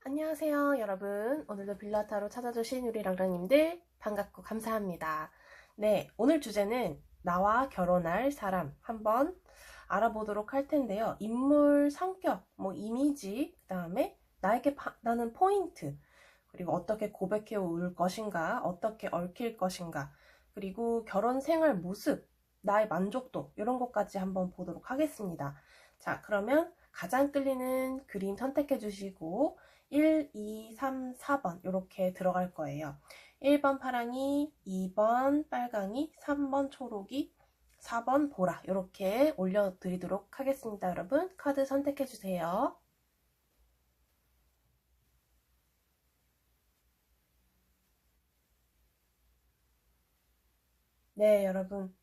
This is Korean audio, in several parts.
안녕하세요 여러분. 오늘도 빌라타로 찾아주신 우리 랑랑님들 반갑고 감사합니다. 네, 오늘 주제는 나와 결혼할 사람 한번 알아보도록 할 텐데요. 인물, 성격, 이미지, 그 다음에 나에게 나는 포인트, 그리고 어떻게 고백해 올 것인가, 어떻게 얽힐 것인가, 그리고 결혼 생활 모습, 나의 만족도, 이런 것까지 한번 보도록 하겠습니다. 자, 그러면 가장 끌리는 그림 선택해 주시고 1, 2, 3, 4번 이렇게 들어갈 거예요. 1번 파랑이, 2번 빨강이, 3번 초록이, 4번 보라 이렇게 올려드리도록 하겠습니다. 여러분 카드 선택해 주세요. 네, 여러분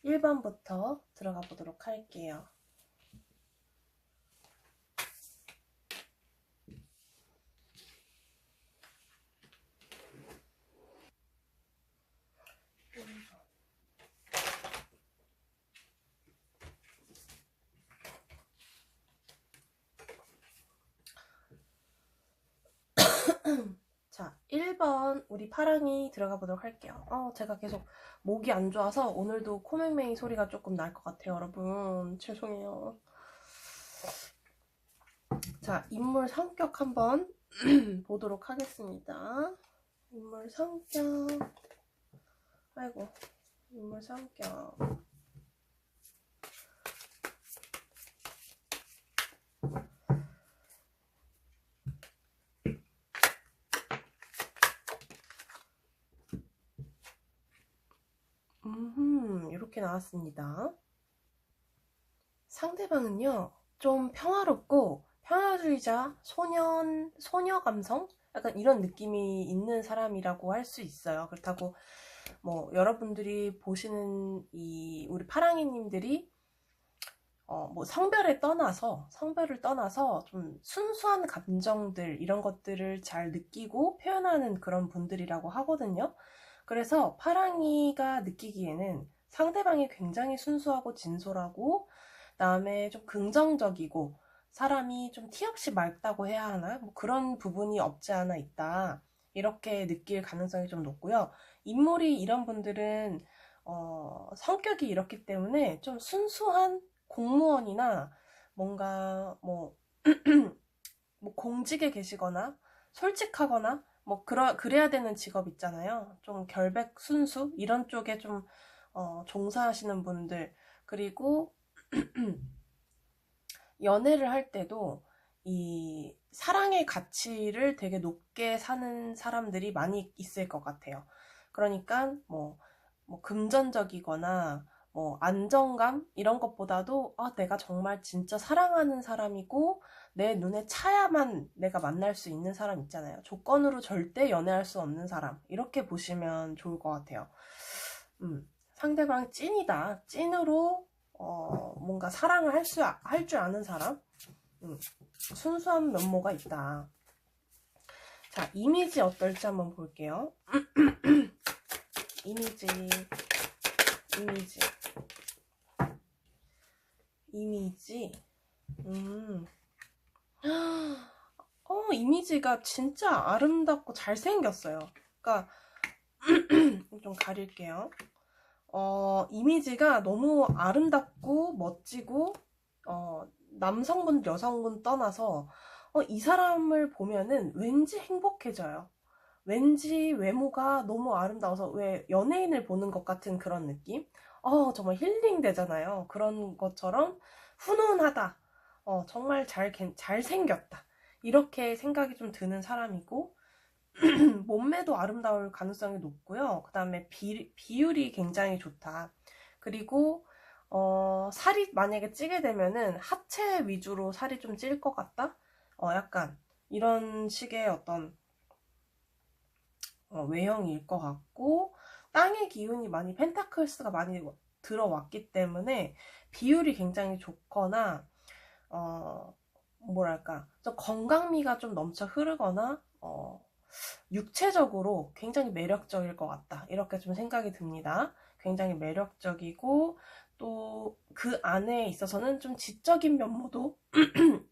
1번부터 들어가 보도록 할게요. 자, 1번 우리 파랑이 들어가 보도록 할게요. 제가 계속 목이 안 좋아서 오늘도 코맹맹이 소리가 조금 날 것 같아요. 여러분 죄송해요. 자, 인물 성격 한번 보도록 하겠습니다. 인물 성격. 아이고, 인물 성격. 이렇게 나왔습니다. 상대방은요, 좀 평화롭고 평화주의자, 소녀 감성? 약간 이런 느낌이 있는 사람이라고 할 수 있어요. 그렇다고 여러분들이 보시는 우리 파랑이님들이 성별을 떠나서 좀 순수한 감정들, 이런 것들을 잘 느끼고 표현하는 그런 분들이라고 하거든요. 그래서 파랑이가 느끼기에는 상대방이 굉장히 순수하고 진솔하고, 그다음에 좀 긍정적이고, 사람이 좀 티 없이 맑다고 해야 하나? 그런 부분이 없지 않아 있다. 이렇게 느낄 가능성이 좀 높고요. 인물이 이런 분들은 성격이 이렇기 때문에 좀 순수한 공무원이나 뭔가 공직에 계시거나 솔직하거나 그래야 되는 직업 있잖아요. 좀 결백 순수 이런 쪽에 좀 종사하시는 분들, 그리고 연애를 할 때도 이 사랑의 가치를 되게 높게 사는 사람들이 많이 있을 것 같아요. 그러니까 금전적이거나 안정감 이런 것보다도 내가 정말 진짜 사랑하는 사람이고 내 눈에 차야만 내가 만날 수 있는 사람 있잖아요. 조건으로 절대 연애할 수 없는 사람, 이렇게 보시면 좋을 것 같아요. 상대방 찐이다. 찐으로 뭔가 사랑을 할 줄 아는 사람, 순수한 면모가 있다. 자, 이미지 어떨지 한번 볼게요. 이미지. 이미지가 진짜 아름답고 잘생겼어요. 그러니까 좀 가릴게요. 이미지가 너무 아름답고 멋지고, 남성분, 여성분 떠나서 이 사람을 보면은 왠지 행복해져요. 왠지 외모가 너무 아름다워서 왜 연예인을 보는 것 같은 그런 느낌? 정말 힐링 되잖아요. 그런 것처럼 훈훈하다. 정말 잘생겼다. 이렇게 생각이 좀 드는 사람이고, 몸매도 아름다울 가능성이 높고요. 그 다음에 비율이 굉장히 좋다. 그리고 살이 만약에 찌게 되면은 하체 위주로 살이 좀 찔 것 같다? 약간 이런 식의 어떤 외형일 것 같고, 땅의 기운이 펜타클스가 많이 들어왔기 때문에 비율이 굉장히 좋거나, 뭐랄까, 좀 건강미가 좀 넘쳐 흐르거나, 육체적으로 굉장히 매력적일 것 같다. 이렇게 좀 생각이 듭니다. 굉장히 매력적이고, 또 그 안에 있어서는 좀 지적인 면모도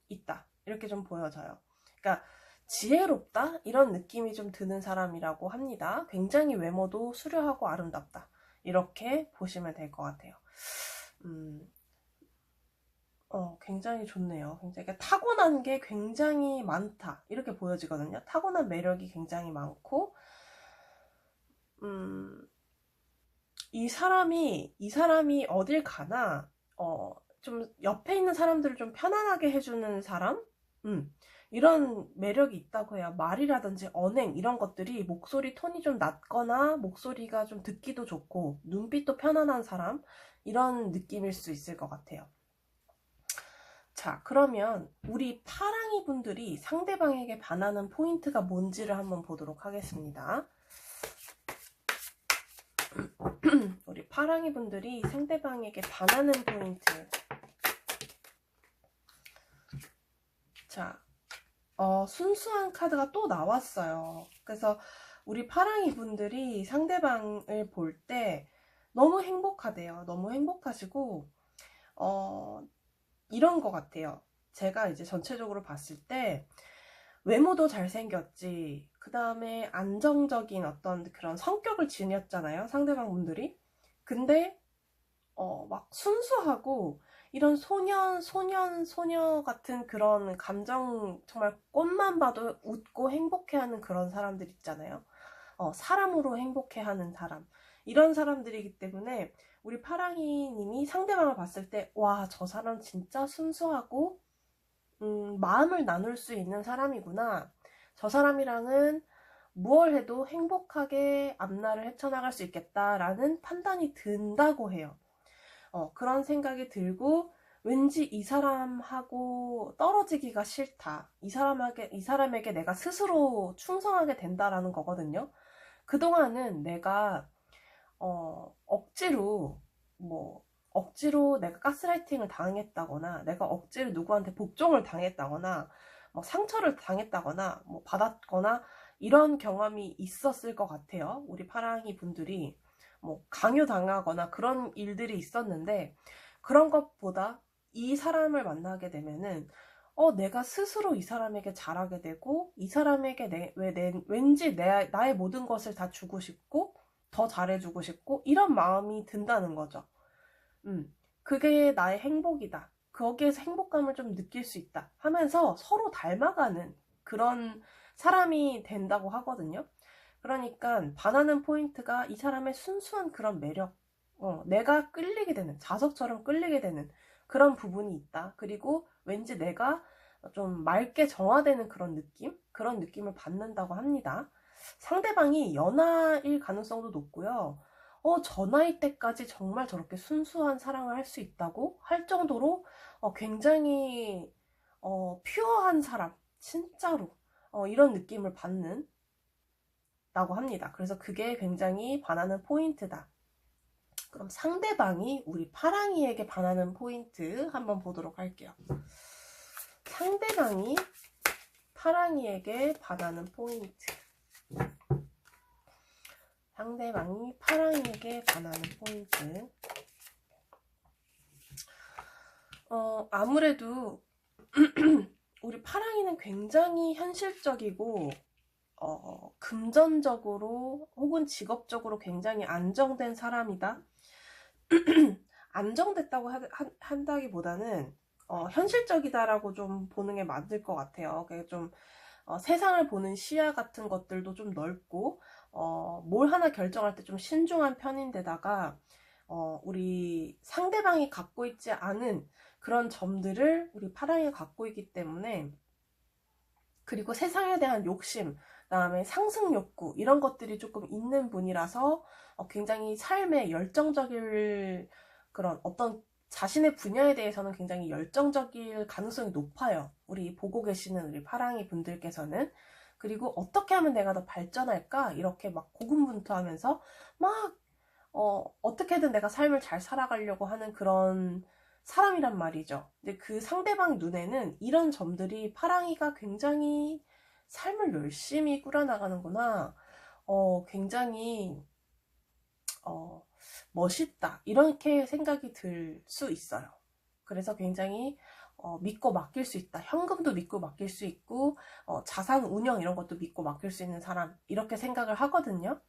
있다. 이렇게 좀 보여져요. 그러니까 지혜롭다? 이런 느낌이 좀 드는 사람이라고 합니다. 굉장히 외모도 수려하고 아름답다. 이렇게 보시면 될 것 같아요. 굉장히 좋네요. 굉장히 타고난 게 굉장히 많다. 이렇게 보여지거든요. 타고난 매력이 굉장히 많고, 이 사람이 어딜 가나, 좀 옆에 있는 사람들을 좀 편안하게 해주는 사람? 이런 매력이 있다고 해요. 말이라든지 언행, 이런 것들이 목소리 톤이 좀 낮거나, 목소리가 좀 듣기도 좋고, 눈빛도 편안한 사람? 이런 느낌일 수 있을 것 같아요. 자, 그러면 우리 파랑이 분들이 상대방에게 반하는 포인트가 뭔지를 한번 보도록 하겠습니다. 우리 파랑이 분들이 상대방에게 반하는 포인트. 자, 순수한 카드가 또 나왔어요. 그래서 우리 파랑이 분들이 상대방을 볼 때 너무 행복하대요. 너무 행복하시고, 이런 것 같아요. 제가 이제 전체적으로 봤을 때 외모도 잘생겼지, 그 다음에 안정적인 어떤 그런 성격을 지녔잖아요, 상대방 분들이. 근데 막 순수하고 이런 소녀 같은 그런 감정, 정말 꽃만 봐도 웃고 행복해하는 그런 사람들 있잖아요. 사람으로 행복해하는 사람, 이런 사람들이기 때문에 우리 파랑이 님이 상대방을 봤을 때, 와, 저 사람 진짜 순수하고 마음을 나눌 수 있는 사람이구나. 저 사람이랑은 무얼 해도 행복하게 앞날을 헤쳐나갈 수 있겠다라는 판단이 든다고 해요. 그런 생각이 들고, 왠지 이 사람하고 떨어지기가 싫다. 이 사람에게 내가 스스로 충성하게 된다라는 거거든요. 그동안은 내가 억지로 내가 가스라이팅을 당했다거나, 내가 억지로 누구한테 복종을 당했다거나, 뭐 상처를 당했다거나, 뭐 받았거나, 이런 경험이 있었을 것 같아요. 우리 파랑이 분들이 뭐 강요당하거나 그런 일들이 있었는데, 그런 것보다 이 사람을 만나게 되면은 내가 스스로 이 사람에게 잘하게 되고, 이 사람에게 왠지 나의 모든 것을 다 주고 싶고, 더 잘해주고 싶고, 이런 마음이 든다는 거죠. 그게 나의 행복이다. 거기에서 행복감을 좀 느낄 수 있다 하면서 서로 닮아가는 그런 사람이 된다고 하거든요. 그러니까 반하는 포인트가 이 사람의 순수한 그런 매력, 내가 끌리게 되는, 자석처럼 끌리게 되는 그런 부분이 있다. 그리고 왠지 내가 좀 맑게 정화되는 그런 느낌을 받는다고 합니다. 상대방이 연하일 가능성도 높고요. 저 나이 때까지 정말 저렇게 순수한 사랑을 할 수 있다고 할 정도로 굉장히 퓨어한 사람, 진짜로 이런 느낌을 받는다고 합니다. 그래서 그게 굉장히 반하는 포인트다. 그럼 상대방이 우리 파랑이에게 반하는 포인트 한번 보도록 할게요. 상대방이 파랑이에게 반하는 포인트. 상대방이 파랑이에게 반하는 포인트. 아무래도 우리 파랑이는 굉장히 현실적이고 금전적으로 혹은 직업적으로 굉장히 안정된 사람이다. 안정됐다고 한다기보다는 현실적이다라고 좀 보는 게 맞을 것 같아요. 좀 세상을 보는 시야 같은 것들도 좀 넓고, 뭘 하나 결정할 때 좀 신중한 편인데다가 우리 상대방이 갖고 있지 않은 그런 점들을 우리 파랑이가 갖고 있기 때문에, 그리고 세상에 대한 욕심, 그다음에 상승 욕구, 이런 것들이 조금 있는 분이라서 굉장히 삶에 열정적일, 그런 어떤 자신의 분야에 대해서는 굉장히 열정적일 가능성이 높아요. 우리 보고 계시는 우리 파랑이 분들께서는. 그리고 어떻게 하면 내가 더 발전할까? 이렇게 막 고군분투하면서 막 어떻게든 내가 삶을 잘 살아가려고 하는 그런 사람이란 말이죠. 근데 그 상대방 눈에는 이런 점들이, 파랑이가 굉장히 삶을 열심히 꾸려나가는구나, 굉장히 멋있다, 이렇게 생각이 들 수 있어요. 그래서 굉장히 믿고 맡길 수 있다. 현금도 믿고 맡길 수 있고 자산 운영 이런 것도 믿고 맡길 수 있는 사람, 이렇게 생각을 하거든요.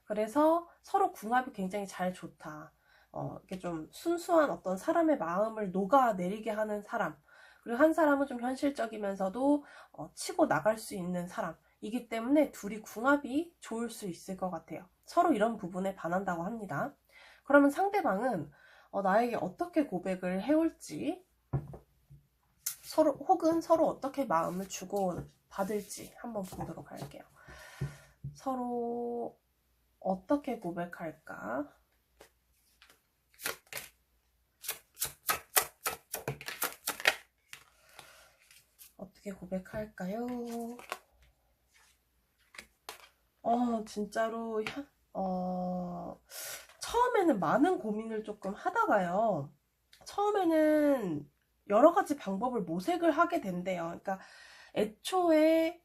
그래서 서로 궁합이 굉장히 잘 좋다. 이렇게 좀 순수한 어떤 사람의 마음을 녹아내리게 하는 사람, 그리고 한 사람은 좀 현실적이면서도 치고 나갈 수 있는 사람이기 때문에 둘이 궁합이 좋을 수 있을 것 같아요. 서로 이런 부분에 반한다고 합니다. 그러면 상대방은 나에게 어떻게 고백을 해올지, 혹은 서로 어떻게 마음을 주고 받을지 한번 보도록 할게요. 서로 어떻게 고백할까? 어떻게 고백할까요? 진짜로 처음에는 많은 고민을 조금 하다가요. 처음에는 여러 가지 방법을 모색을 하게 된대요. 그러니까 애초에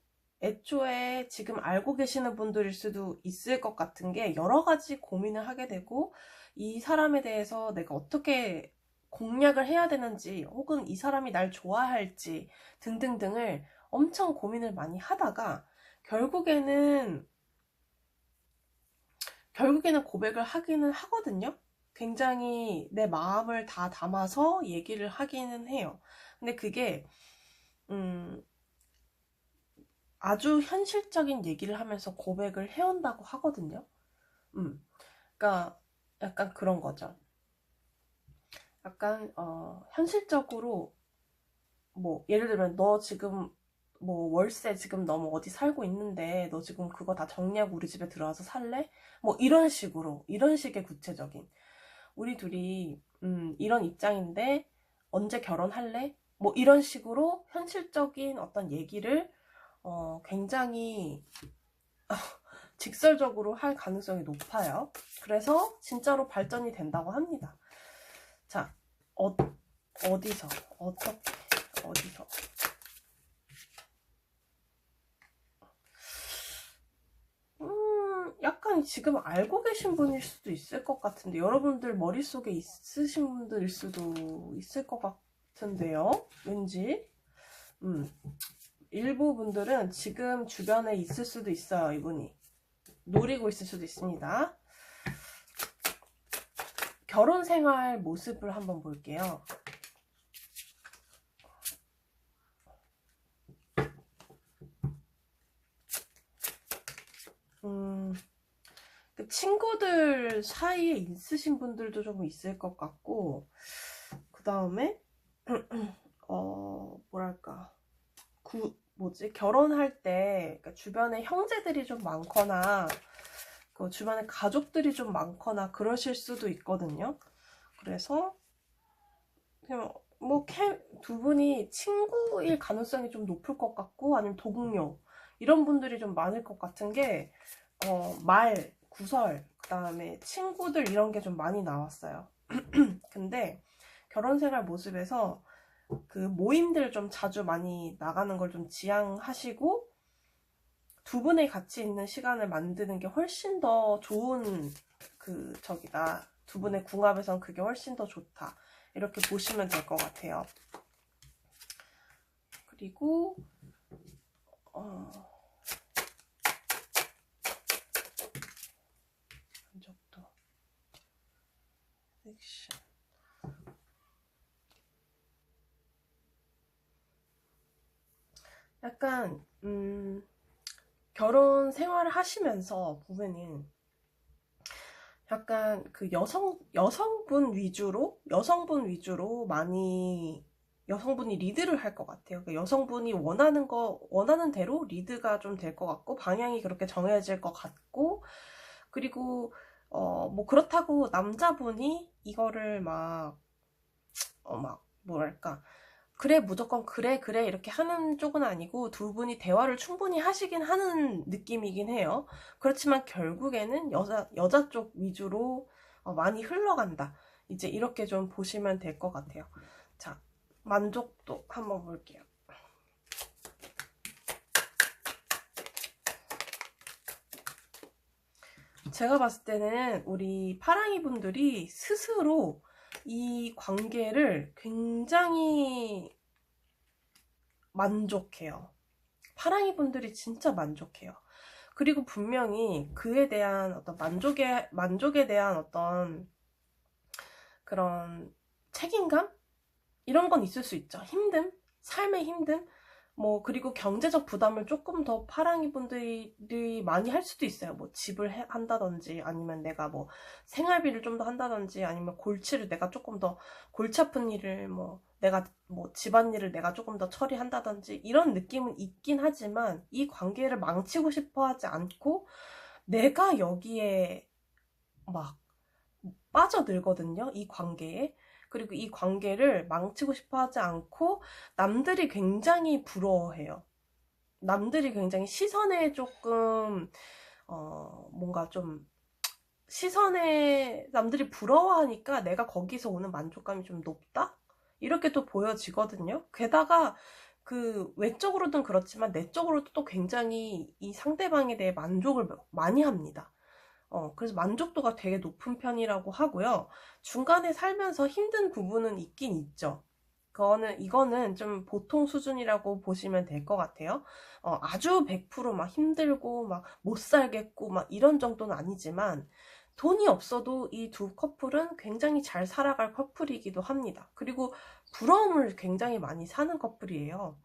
지금 알고 계시는 분들일 수도 있을 것 같은 게, 여러 가지 고민을 하게 되고 이 사람에 대해서 내가 어떻게 공략을 해야 되는지, 혹은 이 사람이 날 좋아할지 등등등을 엄청 고민을 많이 하다가 결국에는 고백을 하기는 하거든요. 굉장히 내 마음을 다 담아서 얘기를 하기는 해요. 근데 그게 아주 현실적인 얘기를 하면서 고백을 해온다고 하거든요. 그러니까 약간 그런 거죠. 약간 현실적으로, 뭐 예를 들면 너 지금 뭐 월세 지금 너무 어디 살고 있는데 너 지금 그거 다 정리하고 우리 집에 들어와서 살래? 뭐 이런 식의 구체적인, 우리 둘이 이런 입장인데 언제 결혼할래? 뭐 이런 식으로 현실적인 어떤 얘기를 굉장히 직설적으로 할 가능성이 높아요. 그래서 진짜로 발전이 된다고 합니다. 자, 어디서 약간 지금 알고 계신 분일 수도 있을 것 같은데, 여러분들 머릿속에 있으신 분들일 수도 있을 것 같은데요, 왠지. 일부 분들은 지금 주변에 있을 수도 있어요. 이분이 노리고 있을 수도 있습니다. 결혼 생활 모습을 한번 볼게요. 그 친구들 사이에 있으신 분들도 좀 있을 것 같고, 그 다음에 뭐랄까, 결혼할 때 그러니까 주변에 형제들이 좀 많거나 그 주변에 가족들이 좀 많거나 그러실 수도 있거든요. 그래서 그냥 뭐 두 분이 친구일 가능성이 좀 높을 것 같고, 아니면 동료 이런 분들이 좀 많을 것 같은 게, 구설, 그 다음에 친구들 이런 게 좀 많이 나왔어요. 근데 결혼생활 모습에서 그 모임들 좀 자주 많이 나가는 걸 좀 지향하시고, 두 분의 같이 있는 시간을 만드는 게 훨씬 더 좋은 두 분의 궁합에선 그게 훨씬 더 좋다, 이렇게 보시면 될 것 같아요. 그리고 만족도 섹션, 약간 결혼 생활을 하시면서 보면은 약간 그 여성분 위주로 많이 여성분이 리드를 할 것 같아요. 그러니까 여성분이 원하는 대로 리드가 좀 될 것 같고, 방향이 그렇게 정해질 것 같고, 그리고 뭐 그렇다고 남자분이 이거를 뭐랄까, 그래 무조건 그래 이렇게 하는 쪽은 아니고, 두 분이 대화를 충분히 하시긴 하는 느낌이긴 해요. 그렇지만 결국에는 여자 쪽 위주로 많이 흘러간다, 이제 이렇게 좀 보시면 될 것 같아요. 자, 만족도 한번 볼게요. 제가 봤을 때는 우리 파랑이 분들이 스스로 이 관계를 굉장히 만족해요. 파랑이 분들이 진짜 만족해요. 그리고 분명히 그에 대한 어떤 만족에 대한 어떤 그런 책임감? 이런 건 있을 수 있죠. 삶의 힘듦? 뭐, 그리고 경제적 부담을 조금 더 파랑이 분들이 많이 할 수도 있어요. 뭐, 집을 한다든지, 아니면 내가 뭐, 생활비를 좀 더 한다든지, 아니면 골치를 내가 조금 더, 골치 아픈 일을 뭐, 내가 뭐, 집안일을 내가 조금 더 처리한다든지, 이런 느낌은 있긴 하지만, 이 관계를 망치고 싶어 하지 않고, 내가 여기에 막 빠져들거든요. 이 관계에. 그리고 이 관계를 망치고 싶어 하지 않고 남들이 굉장히 부러워해요. 남들이 굉장히 시선에 조금 뭔가 좀 시선에 남들이 부러워하니까 내가 거기서 오는 만족감이 좀 높다? 이렇게 또 보여지거든요. 게다가 그 외적으로든 그렇지만 내적으로도 또 굉장히 이 상대방에 대해 만족을 많이 합니다. 그래서 만족도가 되게 높은 편이라고 하고요. 중간에 살면서 힘든 부분은 있긴 있죠. 이거는 좀 보통 수준이라고 보시면 될 것 같아요. 아주 100%막 힘들고 막 못 살겠고 막 이런 정도는 아니지만 돈이 없어도 이 두 커플은 굉장히 잘 살아갈 커플이기도 합니다. 그리고 부러움을 굉장히 많이 사는 커플이에요.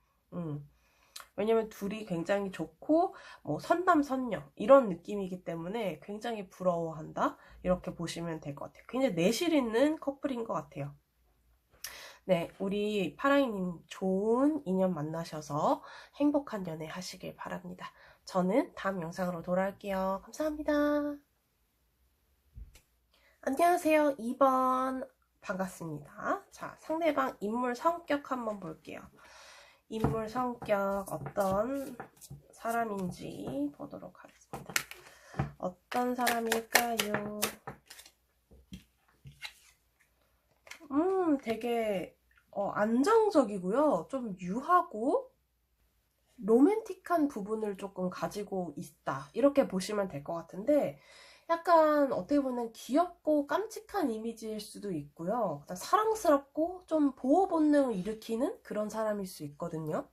왜냐면 둘이 굉장히 좋고 뭐 선남선녀 이런 느낌이기 때문에 굉장히 부러워한다 이렇게 보시면 될 것 같아요. 굉장히 내실 있는 커플인 것 같아요. 네, 우리 파랑이님 좋은 인연 만나셔서 행복한 연애 하시길 바랍니다. 저는 다음 영상으로 돌아올게요. 감사합니다. 안녕하세요. 2번 반갑습니다. 자, 상대방 인물 성격 한번 볼게요. 인물 성격 어떤 사람인지 보도록 하겠습니다. 어떤 사람일까요? 되게 안정적이고요. 좀 유하고 로맨틱한 부분을 조금 가지고 있다. 이렇게 보시면 될 것 같은데 약간 어떻게 보면 귀엽고 깜찍한 이미지일 수도 있고요. 사랑스럽고 좀 보호 본능을 일으키는 그런 사람일 수 있거든요.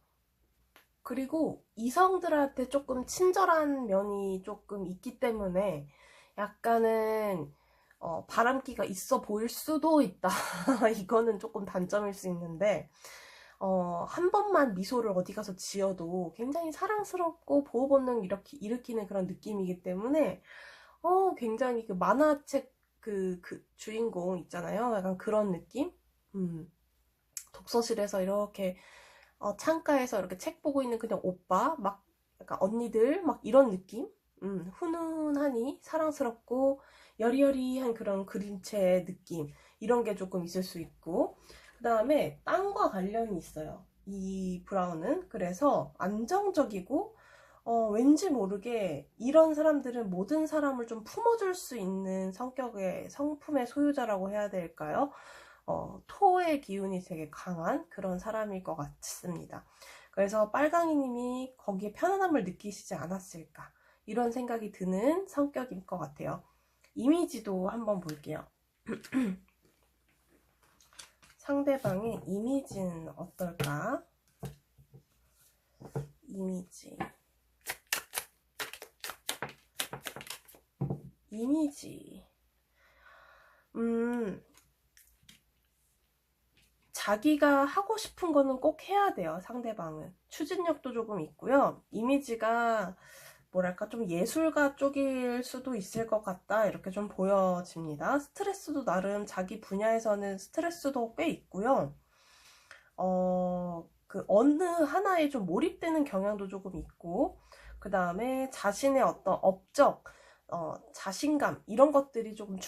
그리고 이성들한테 조금 친절한 면이 조금 있기 때문에 약간은 바람기가 있어 보일 수도 있다. 이거는 조금 단점일 수 있는데 한 번만 미소를 어디 가서 지어도 굉장히 사랑스럽고 보호 본능 이렇게 일으키는 그런 느낌이기 때문에 굉장히 그 만화책 그 주인공 있잖아요. 약간 그런 느낌? 독서실에서 이렇게 창가에서 이렇게 책 보고 있는 그냥 오빠, 막 약간 언니들 막 이런 느낌? 훈훈하니 사랑스럽고 여리여리한 그런 그림체의 느낌 이런 게 조금 있을 수 있고 그 다음에 땅과 관련이 있어요. 이 브라운은 그래서 안정적이고 왠지 모르게 이런 사람들은 모든 사람을 좀 품어줄 수 있는 성격의 성품의 소유자라고 해야 될까요? 토의 기운이 되게 강한 그런 사람일 것 같습니다. 그래서 빨강이님이 거기에 편안함을 느끼시지 않았을까 이런 생각이 드는 성격일 것 같아요. 이미지도 한번 볼게요. 상대방의 이미지는 어떨까? 이미지 자기가 하고 싶은 거는 꼭 해야 돼요. 상대방은 추진력도 조금 있고요. 이미지가 뭐랄까 좀 예술가 쪽일 수도 있을 것 같다 이렇게 좀 보여집니다. 스트레스도 나름 자기 분야에서는 스트레스도 꽤 있고요. 그 어느 하나에 좀 몰입되는 경향도 조금 있고 그 다음에 자신의 어떤 업적 자신감 이런 것들이 조금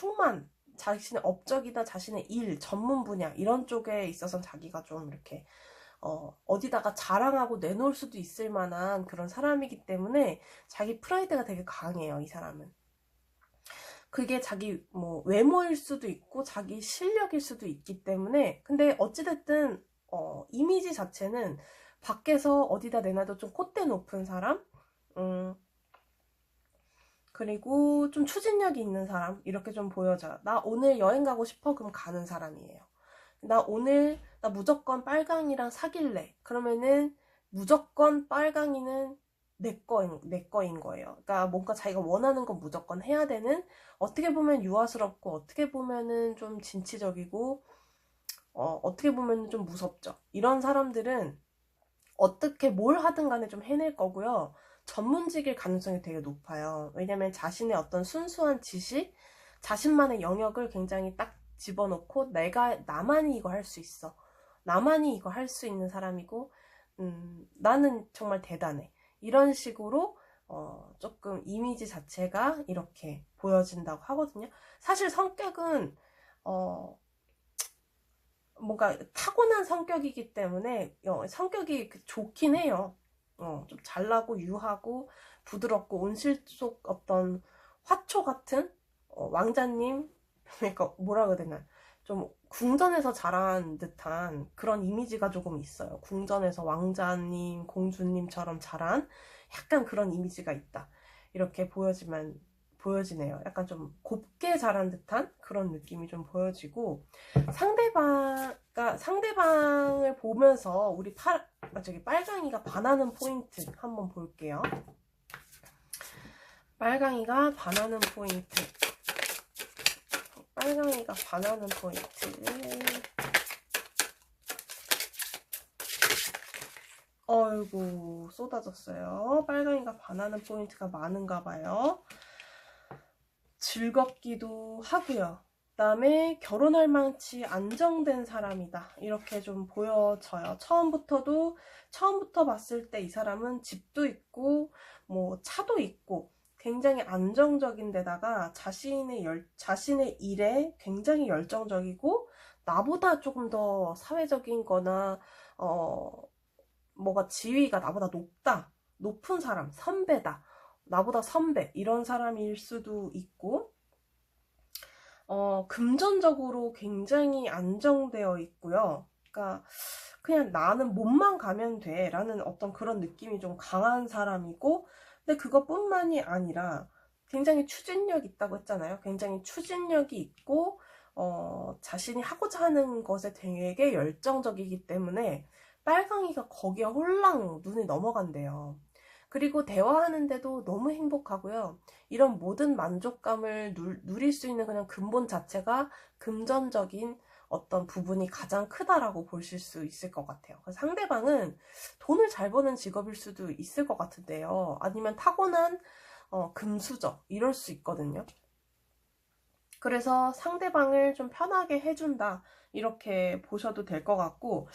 자신의 업적이나 자신의 일, 전문 분야 이런 쪽에 있어서 자기가 좀 이렇게 어디다가 자랑하고 내놓을 수도 있을 만한 그런 사람이기 때문에 자기 프라이드가 되게 강해요. 이 사람은. 그게 자기 뭐 외모일 수도 있고 자기 실력일 수도 있기 때문에 근데 어찌됐든 이미지 자체는 밖에서 어디다 내놔도 좀 콧대 높은 사람 그리고 좀 추진력이 있는 사람 이렇게 좀 보여져요. 나 오늘 여행 가고 싶어? 그럼 가는 사람이에요. 나 무조건 빨강이랑 사귈래. 그러면은 무조건 빨강이는 내 거인 거예요. 그러니까 뭔가 자기가 원하는 건 무조건 해야 되는, 어떻게 보면 유아스럽고 어떻게 보면은 좀 진취적이고 어떻게 보면 좀 무섭죠. 이런 사람들은 어떻게 뭘 하든 간에 좀 해낼 거고요. 전문직일 가능성이 되게 높아요. 왜냐면 자신의 어떤 순수한 지식, 자신만의 영역을 굉장히 딱 집어넣고 나만이 이거 할 수 있어. 나만이 이거 할 수 있는 사람이고, 나는 정말 대단해. 이런 식으로 조금 이미지 자체가 이렇게 보여진다고 하거든요. 사실 성격은 뭔가 타고난 성격이기 때문에 성격이 좋긴 해요. 좀 잘나고 유하고 부드럽고 온실 속 어떤 화초 같은 왕자님, 그러니까 뭐라 그래야 되나, 좀 궁전에서 자란 듯한 그런 이미지가 조금 있어요. 궁전에서 왕자님, 공주님처럼 자란 약간 그런 이미지가 있다. 이렇게 보여지네요. 약간 좀 곱게 자란 듯한 그런 느낌이 좀 보여지고, 상대방을 보면서 우리 빨강이가 반하는 포인트 한번 볼게요. 빨강이가 반하는 포인트. 빨강이가 반하는 포인트. 어이구, 쏟아졌어요. 빨강이가 반하는 포인트가 많은가 봐요. 즐겁기도 하고요. 그다음에 결혼할 만치 안정된 사람이다. 이렇게 좀 보여져요. 처음부터 봤을 때 이 사람은 집도 있고 뭐 차도 있고 굉장히 안정적인 데다가 자신의 일에 굉장히 열정적이고, 나보다 조금 더 사회적인 거나 뭐가 지위가 나보다 높은 사람, 선배다, 나보다 선배, 이런 사람일 수도 있고, 금전적으로 굉장히 안정되어 있고요. 그러니까 그냥 나는 몸만 가면 돼 라는 어떤 그런 느낌이 좀 강한 사람이고, 근데 그것뿐만이 아니라 굉장히 추진력 있다고 했잖아요. 굉장히 추진력이 있고 자신이 하고자 하는 것에 되게 열정적이기 때문에 빨강이가 거기에 홀랑 눈에 넘어간대요. 그리고 대화하는데도 너무 행복하고요. 이런 모든 만족감을 누릴 수 있는 그냥 근본 자체가 금전적인 어떤 부분이 가장 크다라고 보실 수 있을 것 같아요. 상대방은 돈을 잘 버는 직업일 수도 있을 것 같은데요. 아니면 타고난 금수저, 이럴 수 있거든요. 그래서 상대방을 좀 편하게 해준다, 이렇게 보셔도 될 것 같고,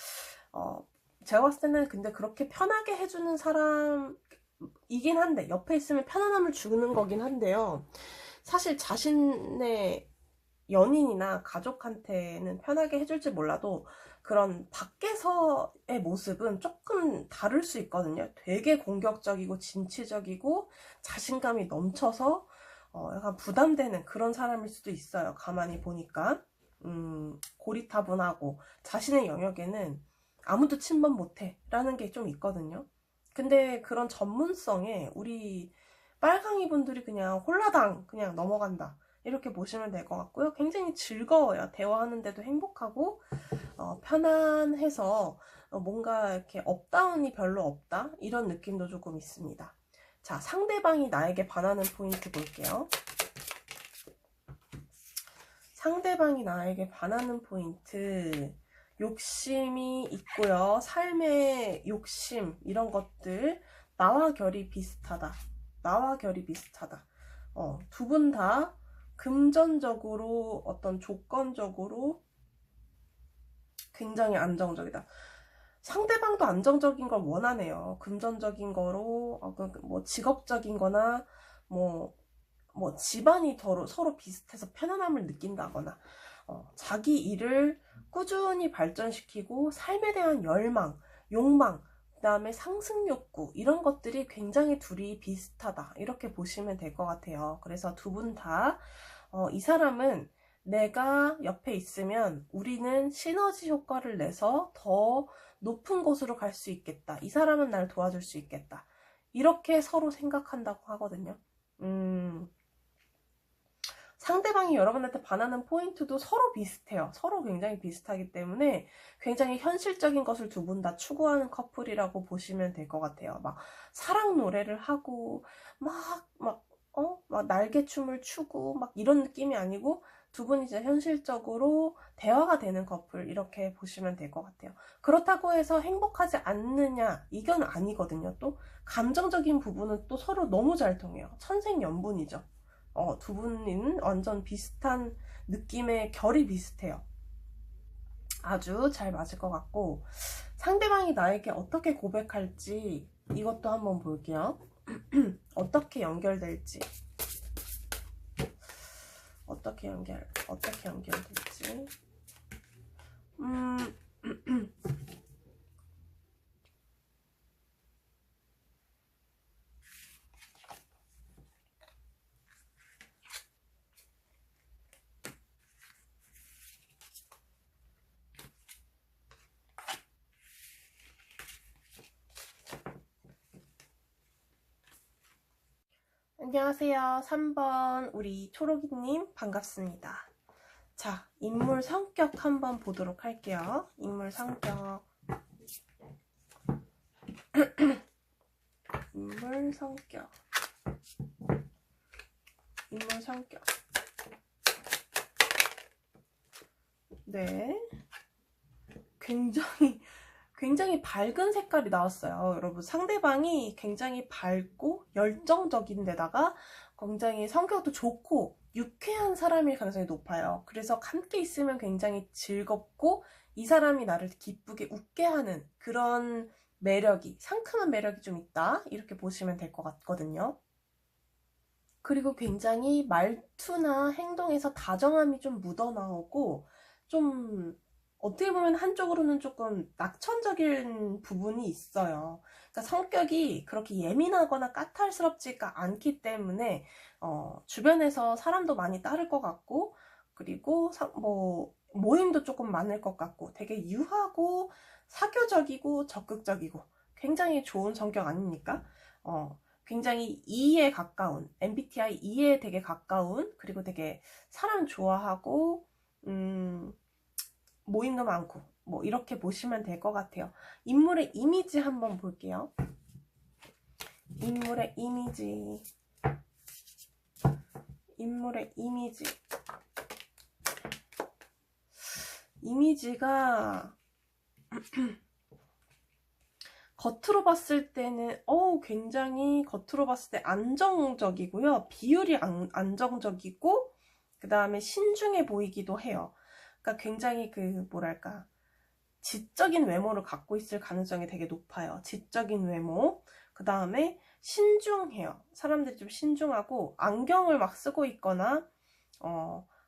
제가 봤을 때는 근데 그렇게 편하게 해주는 사람이긴 한데, 옆에 있으면 편안함을 주는 거긴 한데요. 사실 자신의 연인이나 가족한테는 편하게 해줄지 몰라도 그런 밖에서의 모습은 조금 다를 수 있거든요. 되게 공격적이고 진취적이고 자신감이 넘쳐서 약간 부담되는 그런 사람일 수도 있어요. 가만히 보니까 고리타분하고 자신의 영역에는 아무도 침범 못해 라는 게 좀 있거든요. 근데 그런 전문성에 우리 빨강이 분들이 그냥 홀라당 그냥 넘어간다, 이렇게 보시면 될 것 같고요. 굉장히 즐거워요. 대화하는데도 행복하고 편안해서 뭔가 이렇게 업다운이 별로 없다, 이런 느낌도 조금 있습니다. 자, 상대방이 나에게 반하는 포인트 볼게요. 상대방이 나에게 반하는 포인트, 욕심이 있고요. 삶의 욕심, 이런 것들, 나와 결이 비슷하다. 두 분 다 금전적으로 어떤 조건적으로 굉장히 안정적이다. 상대방도 안정적인 걸 원하네요. 금전적인 거로 뭐 직업적인 거나 뭐 집안이 서로 비슷해서 편안함을 느낀다거나 자기 일을 꾸준히 발전시키고 삶에 대한 열망, 욕망, 그 다음에 상승 욕구, 이런 것들이 굉장히 둘이 비슷하다, 이렇게 보시면 될 것 같아요. 그래서 두 분 다 이 사람은 내가 옆에 있으면 우리는 시너지 효과를 내서 더 높은 곳으로 갈 수 있겠다, 이 사람은 날 도와줄 수 있겠다, 이렇게 서로 생각한다고 하거든요. 상대방이 여러분한테 반하는 포인트도 서로 비슷해요. 서로 굉장히 비슷하기 때문에 굉장히 현실적인 것을 두 분 다 추구하는 커플이라고 보시면 될 것 같아요. 막 사랑 노래를 하고 막 날개춤을 추고 막 이런 느낌이 아니고 두 분이 진짜 현실적으로 대화가 되는 커플 이렇게 보시면 될 것 같아요. 그렇다고 해서 행복하지 않느냐 이건 아니거든요. 또 감정적인 부분은 또 서로 너무 잘 통해요. 천생연분이죠. 두 분은 완전 비슷한 느낌의 결이 비슷해요. 아주 잘 맞을 것 같고 상대방이 나에게 어떻게 고백할지 이것도 한번 볼게요. 어떻게 연결될지 어떻게 연결될지 안녕하세요. 3번 우리 초록이님 반갑습니다. 자, 인물 성격 한번 보도록 할게요. 인물 성격 인물 성격 네, 굉장히 밝은 색깔이 나왔어요. 여러분 상대방이 굉장히 밝고 열정적인 데다가 굉장히 성격도 좋고 유쾌한 사람일 가능성이 높아요. 그래서 함께 있으면 굉장히 즐겁고 이 사람이 나를 기쁘게 웃게 하는 그런 매력이, 상큼한 매력이 좀 있다 이렇게 보시면 될 것 같거든요. 그리고 굉장히 말투나 행동에서 다정함이 좀 묻어나오고 좀 어떻게 보면 한쪽으로는 조금 낙천적인 부분이 있어요. 그러니까 성격이 그렇게 예민하거나 까탈스럽지가 않기 때문에 주변에서 사람도 많이 따를 것 같고 그리고 모임도 조금 많을 것 같고 되게 유하고 사교적이고 적극적이고 굉장히 좋은 성격 아닙니까? 굉장히 E에 가까운 MBTI E에 되게 가까운 그리고 되게 사람 좋아하고 모임도 많고 뭐 이렇게 보시면 될 것 같아요. 인물의 이미지 한번 볼게요. 인물의 이미지가 겉으로 봤을 때는 굉장히 겉으로 봤을 때 안정적이고요. 비율이 안정적이고 그 다음에 신중해 보이기도 해요. 그러니까 굉장히 뭐랄까 지적인 외모를 갖고 있을 가능성이 되게 높아요. 지적인 외모. 그 다음에 신중해요. 사람들이 좀 신중하고 안경을 막 쓰고 있거나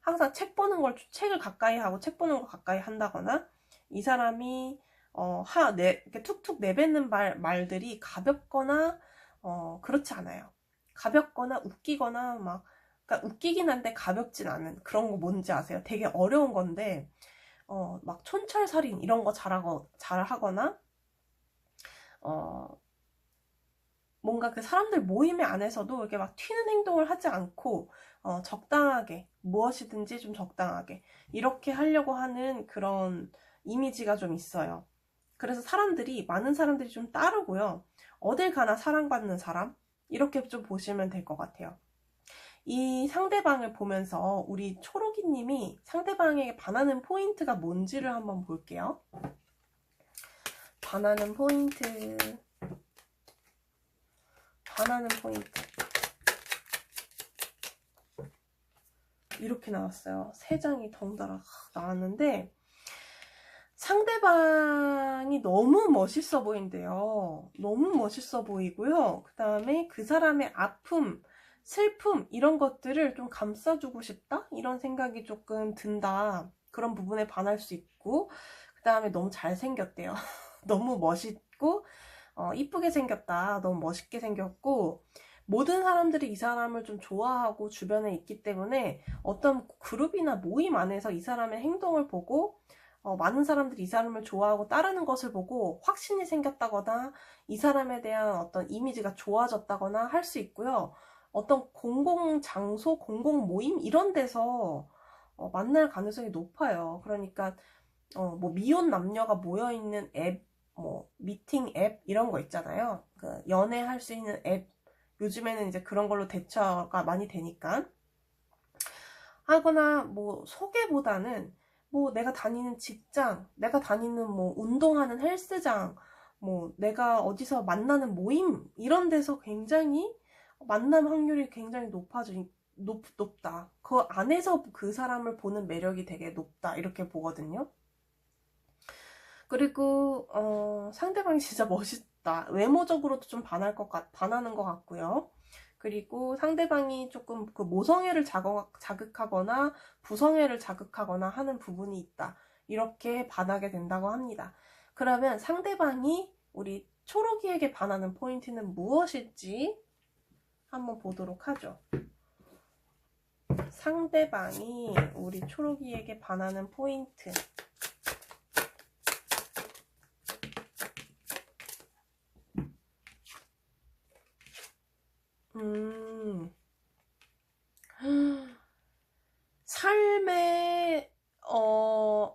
항상 책을 가까이 하고 책 보는 거 가까이 한다거나 이 사람이 이렇게 툭툭 내뱉는 말들이 가볍거나 그렇지 않아요. 가볍거나 웃기거나 그러니까 웃기긴 한데 가볍진 않은 그런 거 뭔지 아세요? 되게 어려운 건데 막 촌철살인 이런 거 잘하거나 뭔가 그 사람들 모임의 안에서도 이렇게 막 튀는 행동을 하지 않고 적당하게 무엇이든지 좀 적당하게 이렇게 하려고 하는 그런 이미지가 좀 있어요. 그래서 많은 사람들이 좀 따르고요. 어딜 가나 사랑받는 사람 이렇게 좀 보시면 될 것 같아요. 이 상대방을 보면서 우리 초록이님이 상대방에게 반하는 포인트가 뭔지를 한번 볼게요. 반하는 포인트 이렇게 나왔어요. 3장이 덩달아 나왔는데 상대방이 너무 멋있어 보인대요. 너무 멋있어 보이고요. 그 다음에 그 사람의 아픔, 슬픔 이런 것들을 좀 감싸주고 싶다? 이런 생각이 조금 든다. 그런 부분에 반할 수 있고 그 다음에 너무 잘생겼대요. 너무 멋있고 이쁘게 생겼다. 너무 멋있게 생겼고 모든 사람들이 이 사람을 좀 좋아하고 주변에 있기 때문에 어떤 그룹이나 모임 안에서 이 사람의 행동을 보고 많은 사람들이 이 사람을 좋아하고 따르는 것을 보고 확신이 생겼다거나 이 사람에 대한 어떤 이미지가 좋아졌다거나 할 수 있고요. 어떤 공공 장소, 공공 모임 이런 데서 만날 가능성이 높아요. 그러니까 뭐 미혼 남녀가 모여 있는 앱, 뭐 미팅 앱 이런 거 있잖아요. 그 연애할 수 있는 앱, 요즘에는 이제 그런 걸로 대처가 많이 되니까 하거나, 뭐 소개보다는 뭐 내가 다니는 직장, 내가 다니는 뭐 운동하는 헬스장, 뭐 내가 어디서 만나는 모임 이런 데서 굉장히 만남 확률이 굉장히 높다. 그 안에서 그 사람을 보는 매력이 되게 높다, 이렇게 보거든요. 그리고 상대방이 진짜 멋있다. 외모적으로도 좀 반하는 것 같고요. 그리고 상대방이 조금 그 모성애를 자극하거나 부성애를 자극하거나 하는 부분이 있다, 이렇게 반하게 된다고 합니다. 그러면 상대방이 우리 초록이에게 반하는 포인트는 무엇일지 한번 보도록 하죠. 상대방이 우리 초록이에게 반하는 포인트. 삶의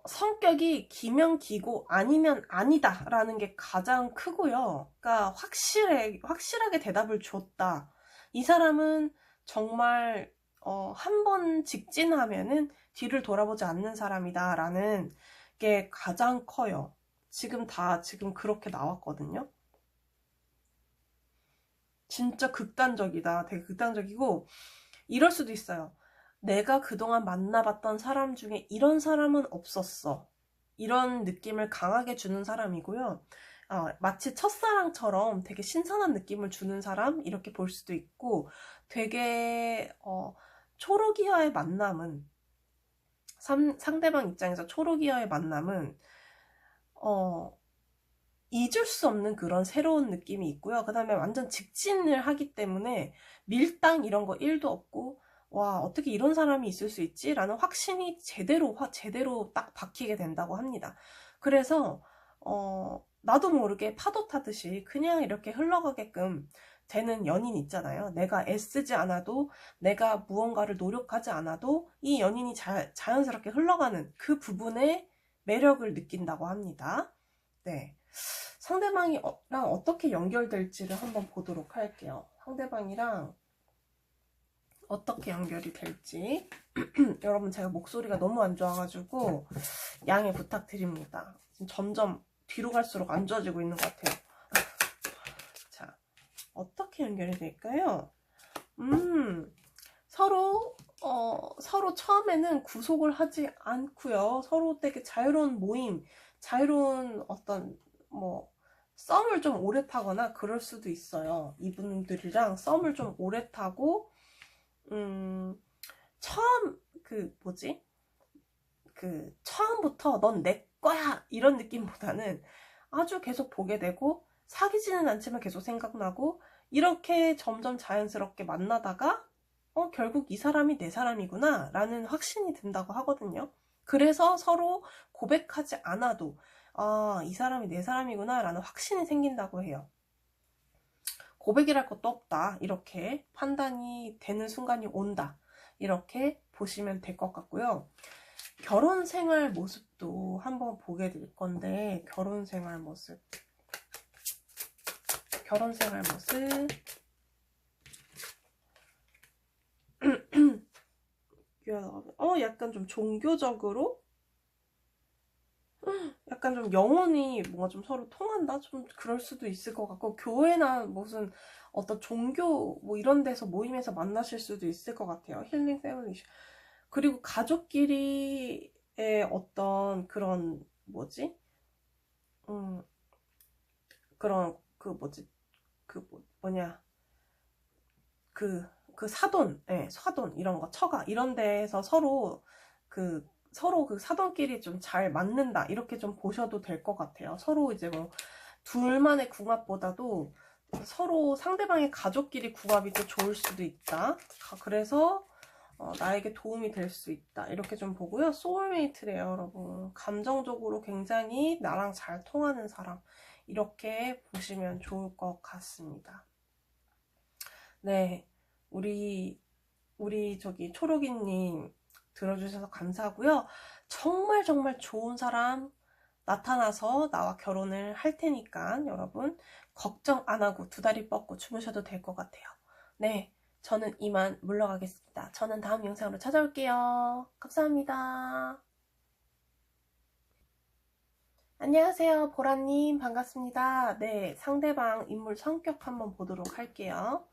성격이 기면 기고 아니면 아니다 라는 게 가장 크고요. 그러니까 확실하게 대답을 줬다. 이 사람은 정말 한 번 직진하면은 뒤를 돌아보지 않는 사람이다 라는 게 가장 커요. 지금 그렇게 나왔거든요. 진짜 극단적이다. 되게 극단적이고, 이럴 수도 있어요. 내가 그동안 만나봤던 사람 중에 이런 사람은 없었어. 이런 느낌을 강하게 주는 사람이고요. 마치 첫사랑처럼 되게 신선한 느낌을 주는 사람, 이렇게 볼 수도 있고, 되게 초록이와의 만남은, 상대방 입장에서 초록이와의 만남은 잊을 수 없는 그런 새로운 느낌이 있고요. 그 다음에 완전 직진을 하기 때문에 밀당 이런 거 1도 없고, 와, 어떻게 이런 사람이 있을 수 있지? 라는 확신이 제대로 딱 박히게 된다고 합니다. 그래서 나도 모르게 파도 타듯이 그냥 이렇게 흘러가게끔 되는 연인 있잖아요. 내가 애쓰지 않아도, 내가 무언가를 노력하지 않아도 이 연인이 자연스럽게 흘러가는 그 부분에 매력을 느낀다고 합니다. 네. 상대방이랑 어떻게 연결될지를 한번 보도록 할게요. 상대방이랑 어떻게 연결이 될지. 여러분, 제가 목소리가 너무 안 좋아가지고 양해 부탁드립니다. 점점 뒤로 갈수록 안 좋아지고 있는 것 같아요. 자, 어떻게 연결이 될까요? 서로 처음에는 구속을 하지 않고요. 서로 되게 자유로운 모임, 자유로운 어떤 뭐 썸을 좀 오래 타거나 그럴 수도 있어요. 이분들이랑 썸을 좀 오래 타고 처음 처음부터 넌 내 거야 이런 느낌보다는 아주 계속 보게 되고, 사귀지는 않지만 계속 생각나고, 이렇게 점점 자연스럽게 만나다가 결국 이 사람이 내 사람이구나 라는 확신이 든다고 하거든요. 그래서 서로 고백하지 않아도 이 사람이 내 사람이구나 라는 확신이 생긴다고 해요. 고백이랄 것도 없다, 이렇게 판단이 되는 순간이 온다, 이렇게 보시면 될 것 같고요. 결혼 생활 모습도 한번 보게 될 건데, 결혼 생활 모습 약간 좀 종교적으로, 약간 좀 영혼이 뭔가 좀 서로 통한다? 좀 그럴 수도 있을 것 같고, 교회나 무슨 어떤 종교 뭐 이런 데서 모임에서 만나실 수도 있을 것 같아요. 힐링 패밀리. 그리고 가족끼리의 어떤 그런 그런 사돈, 사돈 이런 거, 처가 이런 데에서 서로 그 사돈끼리 좀 잘 맞는다, 이렇게 좀 보셔도 될 것 같아요. 서로 이제 뭐 둘만의 궁합보다도 서로 상대방의 가족끼리 궁합이 또 좋을 수도 있다. 그래서 나에게 도움이 될 수 있다, 이렇게 좀 보고요. 소울메이트래요, 여러분. 감정적으로 굉장히 나랑 잘 통하는 사람, 이렇게 보시면 좋을 것 같습니다. 네, 우리 저기 초록이님 들어주셔서 감사하고요. 정말 정말 좋은 사람 나타나서 나와 결혼을 할 테니까 여러분 걱정 안 하고 두 다리 뻗고 주무셔도 될 것 같아요. 네, 저는 이만 물러가겠습니다. 저는 다음 영상으로 찾아올게요. 감사합니다. 안녕하세요, 보라님. 반갑습니다. 네, 상대방 인물 성격 한번 보도록 할게요.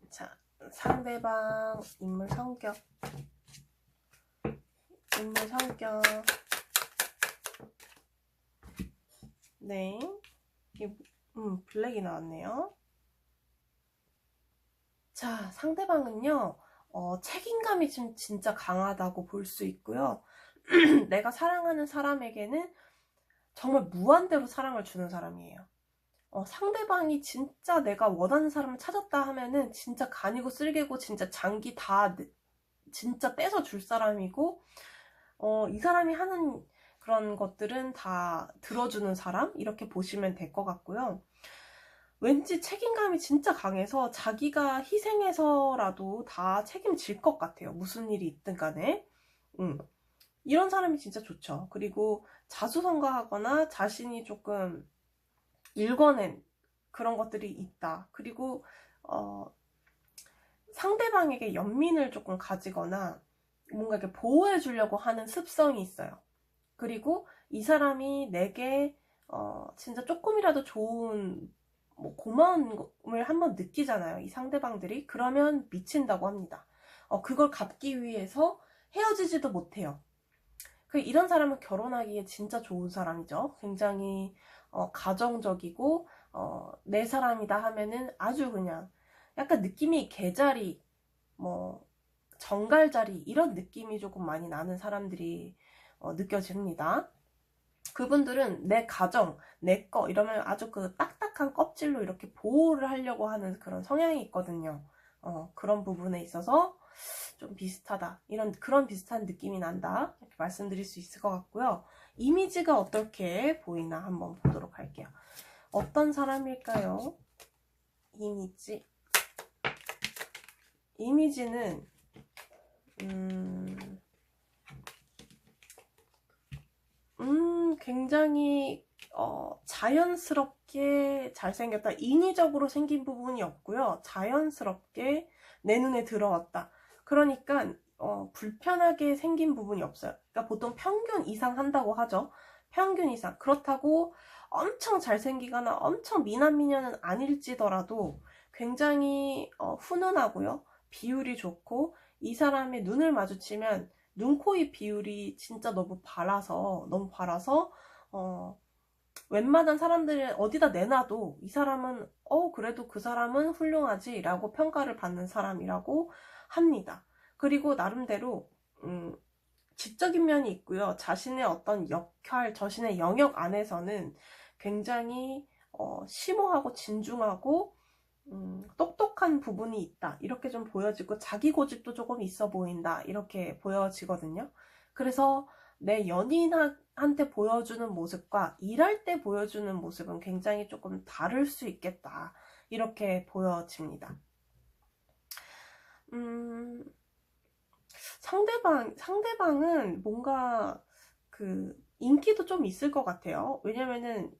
자, 상대방 인물 성격. 네, 블랙이 나왔네요. 자, 상대방은요, 책임감이 좀 진짜 강하다고 볼 수 있고요. 내가 사랑하는 사람에게는 정말 무한대로 사랑을 주는 사람이에요. 상대방이 진짜 내가 원하는 사람을 찾았다 하면은 진짜 간이고 쓸개고 진짜 장기 다 진짜 떼서 줄 사람이고, 이 사람이 하는 그런 것들은 다 들어주는 사람? 이렇게 보시면 될 것 같고요. 왠지 책임감이 진짜 강해서 자기가 희생해서라도 다 책임질 것 같아요. 무슨 일이 있든 간에. 이런 사람이 진짜 좋죠. 그리고 자수성가하거나 자신이 조금 일궈낸 그런 것들이 있다. 그리고 상대방에게 연민을 조금 가지거나 뭔가 이렇게 보호해 주려고 하는 습성이 있어요. 그리고 이 사람이 내게 진짜 조금이라도 좋은 고마움을 한번 느끼잖아요. 이 상대방들이. 그러면 미친다고 합니다. 그걸 갚기 위해서 헤어지지도 못해요. 이런 사람은 결혼하기에 진짜 좋은 사람이죠. 굉장히 가정적이고 내 사람이다 하면은 아주 그냥 약간 느낌이 개자리, 정갈자리 이런 느낌이 조금 많이 나는 사람들이 느껴집니다. 그분들은 내 가정, 내 거 이러면 아주 그 딱딱한 껍질로 이렇게 보호를 하려고 하는 그런 성향이 있거든요. 그런 부분에 있어서 좀 비슷하다. 그런 비슷한 느낌이 난다. 이렇게 말씀드릴 수 있을 것 같고요. 이미지가 어떻게 보이나 한번 보도록 할게요. 어떤 사람일까요? 이미지는 굉장히 자연스럽게 잘생겼다. 인위적으로 생긴 부분이 없고요. 자연스럽게 내 눈에 들어왔다. 그러니까 불편하게 생긴 부분이 없어요. 그러니까 보통 평균 이상 한다고 하죠. 평균 이상. 그렇다고 엄청 잘생기거나 엄청 미남미녀는 아닐지더라도 굉장히 훈훈하고요. 비율이 좋고 이 사람의 눈을 마주치면 눈, 코, 입 비율이 진짜 너무 바라서 웬만한 사람들은 어디다 내놔도 이 사람은 그래도 그 사람은 훌륭하지 라고 평가를 받는 사람이라고 합니다. 그리고 나름대로 지적인 면이 있고요. 자신의 어떤 역할, 자신의 영역 안에서는 굉장히 심오하고 진중하고 똑똑한 부분이 있다. 이렇게 좀 보여지고 자기 고집도 조금 있어 보인다. 이렇게 보여지거든요. 그래서 내 연인한테 보여주는 모습과 일할 때 보여주는 모습은 굉장히 조금 다를 수 있겠다. 이렇게 보여집니다. 상대방은 뭔가 인기도 좀 있을 것 같아요. 왜냐면은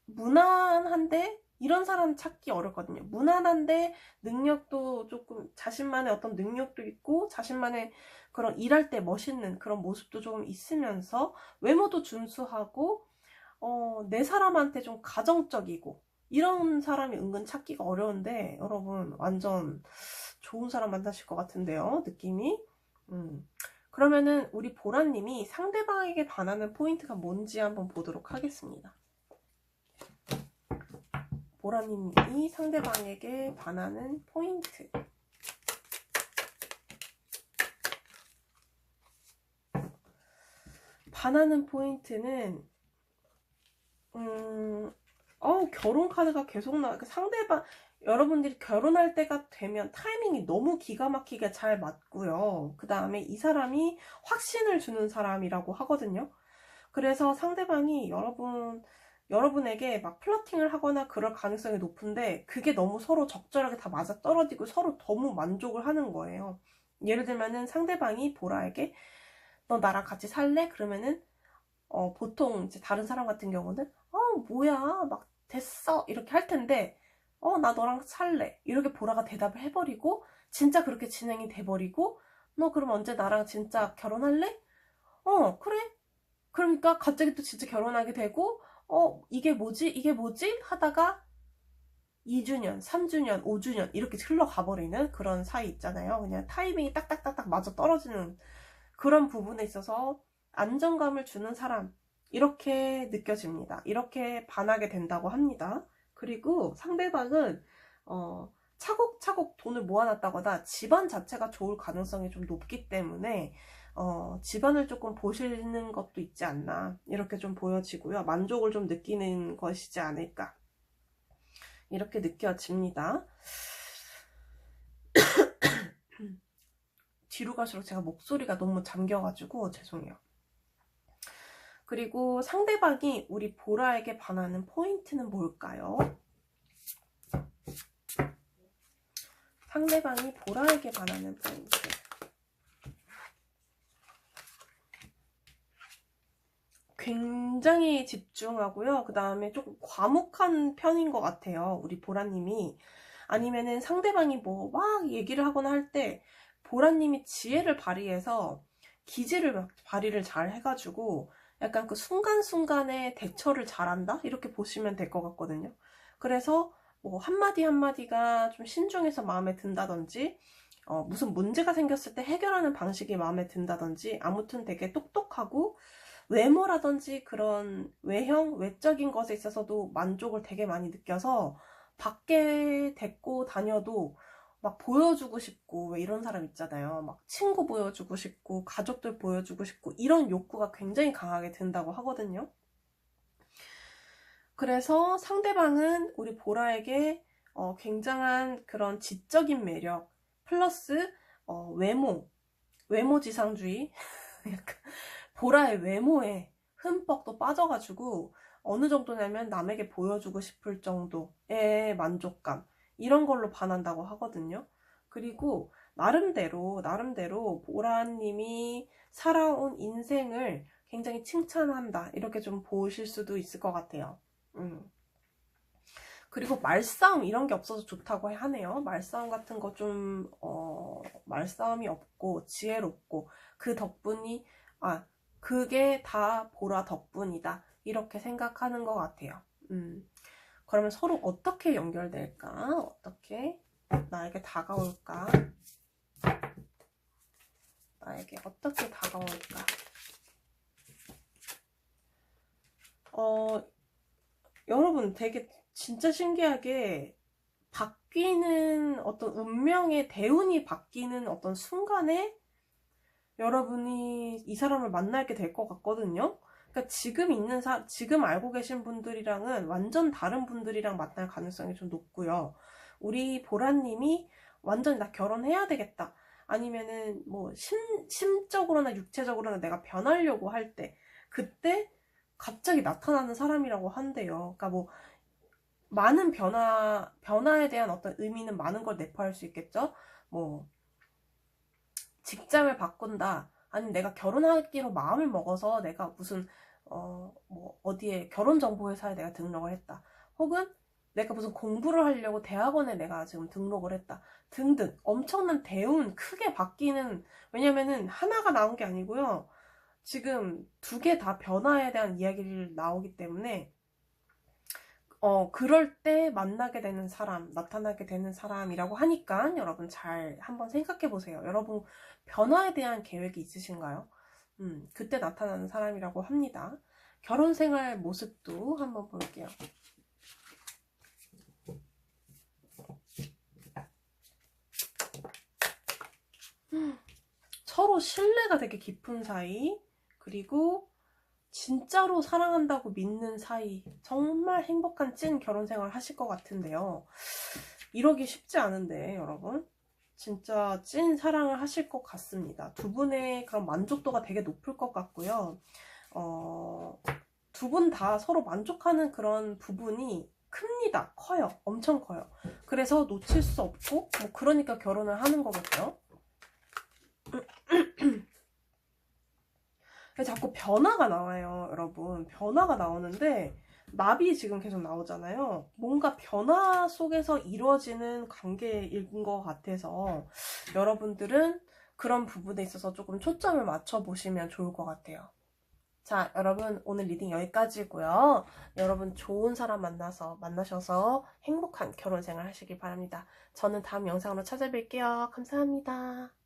무난한데 이런 사람 찾기 어렵거든요. 무난한데 능력도 조금 자신만의 어떤 능력도 있고 자신만의 그런 일할 때 멋있는 그런 모습도 조금 있으면서 외모도 준수하고 내 사람한테 좀 가정적이고 이런 사람이 은근 찾기가 어려운데 여러분 완전 좋은 사람 만나실 것 같은데요. 느낌이. 그러면은 우리 보라님이 상대방에게 반하는 포인트가 뭔지 한번 보도록 하겠습니다. 보라님이 상대방에게 반하는 포인트. 반하는 포인트는 결혼 카드가 계속 상대방 여러분들이 결혼할 때가 되면 타이밍이 너무 기가 막히게 잘 맞고요. 그 다음에 이 사람이 확신을 주는 사람이라고 하거든요. 그래서 상대방이 여러분 여러분에게 막 플러팅을 하거나 그럴 가능성이 높은데 그게 너무 서로 적절하게 다 맞아떨어지고 서로 너무 만족을 하는 거예요. 예를 들면은 상대방이 보라에게 너 나랑 같이 살래? 그러면은 보통 이제 다른 사람 같은 경우는 뭐야 막 됐어 이렇게 할 텐데 나 너랑 살래 이렇게 보라가 대답을 해버리고 진짜 그렇게 진행이 돼버리고 너 그럼 언제 나랑 진짜 결혼할래? 그래. 그러니까 갑자기 또 진짜 결혼하게 되고 이게 뭐지? 이게 뭐지? 하다가 2주년, 3주년, 5주년 이렇게 흘러가 버리는 그런 사이 있잖아요. 그냥 타이밍이 딱딱딱딱 맞아 떨어지는 그런 부분에 있어서 안정감을 주는 사람 이렇게 느껴집니다. 이렇게 반하게 된다고 합니다. 그리고 상대방은 차곡차곡 돈을 모아놨다거나 집안 자체가 좋을 가능성이 좀 높기 때문에 집안을 조금 보시는 것도 있지 않나 이렇게 좀 보여지고요. 만족을 좀 느끼는 것이지 않을까 이렇게 느껴집니다. 뒤로 갈수록 제가 목소리가 너무 잠겨가지고 죄송해요. 그리고 상대방이 우리 보라에게 반하는 포인트는 뭘까요? 상대방이 보라에게 반하는 포인트. 굉장히 집중하고요. 그 다음에 조금 과묵한 편인 것 같아요. 우리 보라님이. 아니면은 상대방이 뭐 막 얘기를 하거나 할 때 보라님이 지혜를 발휘해서 기지를 막 발휘를 잘 해가지고 약간 그 순간순간에 대처를 잘한다? 이렇게 보시면 될 것 같거든요. 그래서 뭐 한마디 한마디가 좀 신중해서 마음에 든다든지 무슨 문제가 생겼을 때 해결하는 방식이 마음에 든다든지 아무튼 되게 똑똑하고 외모라든지 그런 외형, 외적인 것에 있어서도 만족을 되게 많이 느껴서 밖에 데리고 다녀도 막 보여주고 싶고 왜 이런 사람 있잖아요. 막 친구 보여주고 싶고 가족들 보여주고 싶고 이런 욕구가 굉장히 강하게 든다고 하거든요. 그래서 상대방은 우리 보라에게 굉장한 그런 지적인 매력 플러스 외모지상주의 약간 보라의 외모에 흠뻑 또 빠져가지고 어느 정도냐면 남에게 보여주고 싶을 정도의 만족감 이런 걸로 반한다고 하거든요. 그리고 나름대로 보라님이 살아온 인생을 굉장히 칭찬한다 이렇게 좀 보실 수도 있을 것 같아요. 그리고 말싸움 이런 게 없어서 좋다고 하네요. 말싸움 같은 거 좀 말싸움이 없고 지혜롭고 그 덕분이 그게 다 보라 덕분이다 이렇게 생각하는 것 같아요. 그러면 서로 어떻게 연결될까? 어떻게 나에게 다가올까? 나에게 어떻게 다가올까? 여러분 되게 진짜 신기하게 바뀌는 어떤 운명의 대운이 바뀌는 어떤 순간에 여러분이 이 사람을 만나게 될 것 같거든요. 그러니까 지금 알고 계신 분들이랑은 완전 다른 분들이랑 만날 가능성이 좀 높고요. 우리 보라님이 완전 나 결혼해야 되겠다. 아니면은 뭐 심적으로나 육체적으로나 내가 변하려고 할 때 그때 갑자기 나타나는 사람이라고 한대요. 그러니까 뭐 많은 변화에 대한 어떤 의미는 많은 걸 내포할 수 있겠죠. 뭐 직장을 바꾼다. 아니면 내가 결혼하기로 마음을 먹어서 내가 무슨 뭐 어디에 결혼정보회사에 내가 등록을 했다. 혹은 내가 무슨 공부를 하려고 대학원에 내가 지금 등록을 했다. 등등 엄청난 대운 크게 바뀌는 왜냐면은 하나가 나온 게 아니고요. 지금 두 개 다 변화에 대한 이야기를 나오기 때문에 그럴 때 만나게 되는 사람, 나타나게 되는 사람이라고 하니까 여러분 잘 한번 생각해 보세요. 여러분 변화에 대한 계획이 있으신가요? 그때 나타나는 사람이라고 합니다. 결혼 생활 모습도 한번 볼게요. 서로 신뢰가 되게 깊은 사이, 그리고 진짜로 사랑한다고 믿는 사이, 정말 행복한 찐 결혼 생활 하실 것 같은데요. 이러기 쉽지 않은데 여러분 진짜 찐 사랑을 하실 것 같습니다. 두 분의 그런 만족도가 되게 높을 것 같고요. 두 분 다 서로 만족하는 그런 부분이 큽니다. 커요. 엄청 커요. 그래서 놓칠 수 없고, 뭐 그러니까 결혼을 하는 거겠죠. 자꾸 변화가 나와요, 여러분. 변화가 나오는데 나비 지금 계속 나오잖아요. 뭔가 변화 속에서 이루어지는 관계인 것 같아서 여러분들은 그런 부분에 있어서 조금 초점을 맞춰보시면 좋을 것 같아요. 자, 여러분 오늘 리딩 여기까지고요. 여러분 좋은 사람 만나셔서 행복한 결혼 생활 하시길 바랍니다. 저는 다음 영상으로 찾아뵐게요. 감사합니다.